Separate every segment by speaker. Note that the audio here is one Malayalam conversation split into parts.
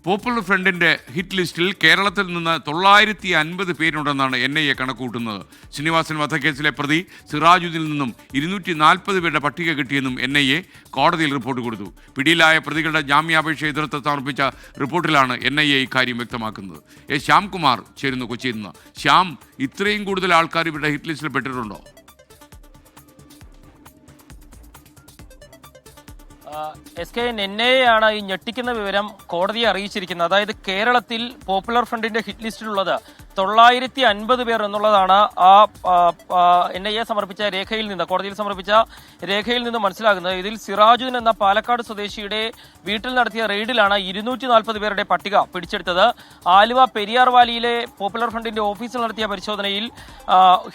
Speaker 1: പോപ്പുലർ ഫ്രണ്ടിൻ്റെ ഹിറ്റ് ലിസ്റ്റിൽ കേരളത്തിൽ നിന്ന് 950 പേരുണ്ടെന്നാണ് NIA കണക്കുകൂട്ടുന്നത്. ശ്രീനിവാസൻ വധക്കേസിലെ പ്രതി സിറാജുദ്ദീനിൽ നിന്നും 240 പേരുടെ പട്ടിക കിട്ടിയെന്നും NIA കോടതിയിൽ റിപ്പോർട്ട് കൊടുത്തു. പിടിയിലായ പ്രതികളുടെ ജാമ്യാപേക്ഷ എതിർത്ത് സമർപ്പിച്ച റിപ്പോർട്ടിലാണ് NIA ഇക്കാര്യം വ്യക്തമാക്കുന്നത്. ശ്യാംകുമാർ ചേരുന്നു കൊച്ചിയിൽ നിന്ന്. ശ്യാം, ഇത്രയും കൂടുതൽ ആൾക്കാർ ഇവരുടെ ഹിറ്റ് ലിസ്റ്റിൽ പെട്ടിട്ടുണ്ടോ?
Speaker 2: SK NIA ആണ് ഈ ഞെട്ടിക്കുന്ന വിവരം കോടതിയെ അറിയിച്ചിരിക്കുന്നത്. അതായത് കേരളത്തിൽ പോപ്പുലർ ഫ്രണ്ടിന്റെ ഹിറ്റ് ലിസ്റ്റിലുള്ളത് 950 പേർ എന്നുള്ളതാണ് NIA സമർപ്പിച്ച രേഖയിൽ നിന്ന്, കോടതിയിൽ സമർപ്പിച്ച രേഖയിൽ നിന്ന് മനസ്സിലാകുന്നത്. ഇതിൽ സിറാജുദ്ദീൻ എന്ന പാലക്കാട് സ്വദേശിയുടെ വീട്ടിൽ നടത്തിയ റെയ്ഡിലാണ് 240 പേരുടെ പട്ടിക പിടിച്ചെടുത്തത്. ആലുവ പെരിയാർ വാലിയിലെ പോപ്പുലർ ഫ്രണ്ടിന്റെ ഓഫീസിൽ നടത്തിയ പരിശോധനയിൽ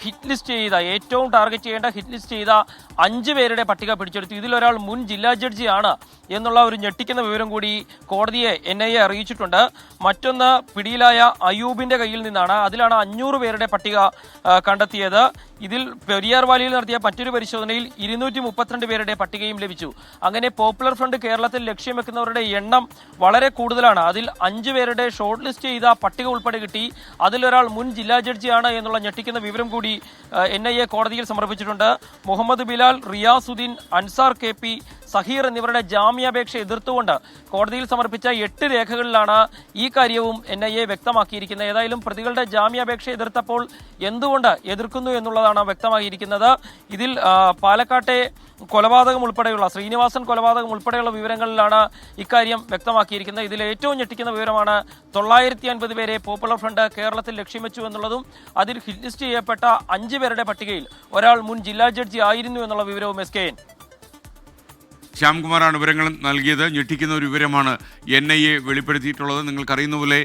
Speaker 2: ഹിറ്റ് ലിസ്റ്റ് ചെയ്ത, ഏറ്റവും ടാർഗറ്റ് ചെയ്യേണ്ട ഹിറ്റ് ലിസ്റ്റ് ചെയ്ത 5 പേരുടെ പട്ടിക പിടിച്ചെടുത്തു. ഇതിലൊരാൾ മുൻ ജില്ലാ ജഡ്ജിയാണ് എന്നുള്ള ഒരു ഞെട്ടിക്കുന്ന വിവരം കൂടി കോടതിയെ NIA അറിയിച്ചിട്ടുണ്ട്. മറ്റൊന്ന് പിടിയിലായ അയൂബിന്റെ കയ്യിൽ നിന്നാണ്. അതിലാണ് 500 പേരുടെ പട്ടിക കണ്ടെത്തിയത്. ഇതിൽ പെരിയാർ വാലിയിൽ നടത്തിയ മറ്റൊരു പരിശോധനയിൽ 232 പേരുടെ പട്ടികയും ലഭിച്ചു. അങ്ങനെ പോപ്പുലർ ഫ്രണ്ട് കേരളത്തിൽ ലക്ഷ്യം വെക്കുന്നവരുടെ എണ്ണം വളരെ കൂടുതലാണ്. അതിൽ 5 പേരുടെ ഷോർട്ട് ലിസ്റ്റ് ചെയ്ത പട്ടിക ഉൾപ്പെടെ കിട്ടി. അതിലൊരാൾ മുൻ ജില്ലാ ജഡ്ജിയാണ് എന്നുള്ള ഞെട്ടിക്കുന്ന വിവരം കൂടി NIA കോടതിയിൽ സമർപ്പിച്ചിട്ടുണ്ട്. മുഹമ്മദ് ബിലാൽ, റിയാസുദ്ദീൻ, അൻസാർ KP, സഹീർ എന്നിവരുടെ ജാമ്യാപേക്ഷ എതിർത്തുകൊണ്ട് കോടതിയിൽ സമർപ്പിച്ച 8 രേഖകളിലാണ് ഈ കാര്യവും NIA വ്യക്തമാക്കിയിരിക്കുന്നത്. ഏതായാലും പ്രതികളുടെ ജാമ്യാപേക്ഷ എതിർത്തപ്പോൾ എന്തുകൊണ്ട് എതിർക്കുന്നു എന്നുള്ളതാണ് വ്യക്തമാക്കിയിരിക്കുന്നത്. ഇതിൽ പാലക്കാട്ടെ കൊലപാതകം ഉൾപ്പെടെയുള്ള, ശ്രീനിവാസൻ കൊലപാതകം ഉൾപ്പെടെയുള്ള വിവരങ്ങളിലാണ് ഇക്കാര്യം വ്യക്തമാക്കിയിരിക്കുന്നത്. ഇതിൽ ഏറ്റവും ഞെട്ടിക്കുന്ന വിവരമാണ് 950 പേരെ പോപ്പുലർ ഫ്രണ്ട് കേരളത്തിൽ ലക്ഷ്യം വെച്ചു എന്നുള്ളതും അതിൽ ഹിറ്റ് ലിസ്റ്റ് ചെയ്യപ്പെട്ട 5 പേരുടെ പട്ടികയിൽ ഒരാൾ മുൻ ജില്ലാ ജഡ്ജി ആയിരുന്നു എന്നുള്ള വിവരവും SKN.
Speaker 1: ശ്യാംകുമാറാണ് വിവരങ്ങൾ നൽകിയത്. ഞെട്ടിക്കുന്ന ഒരു വിവരമാണ് NIA വെളിപ്പെടുത്തിയിട്ടുള്ളത്. നിങ്ങൾക്കറിയുന്ന പോലെ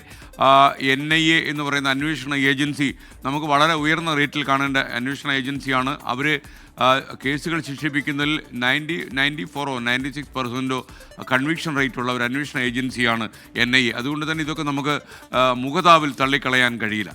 Speaker 1: NIA എന്ന് പറയുന്ന അന്വേഷണ ഏജൻസി നമുക്ക് വളരെ ഉയർന്ന റേറ്റിൽ കാണേണ്ട അന്വേഷണ ഏജൻസിയാണ്. അവർ കേസുകൾ ശിക്ഷിപ്പിക്കുന്നതിൽ 96% കൺവിക്ഷൻ റേറ്റുള്ള ഒരു അന്വേഷണ ഏജൻസിയാണ് NIA. അതുകൊണ്ട് തന്നെ ഇതൊക്കെ നമുക്ക് മുഖതാവിൽ തള്ളിക്കളയാൻ കഴിയില്ല.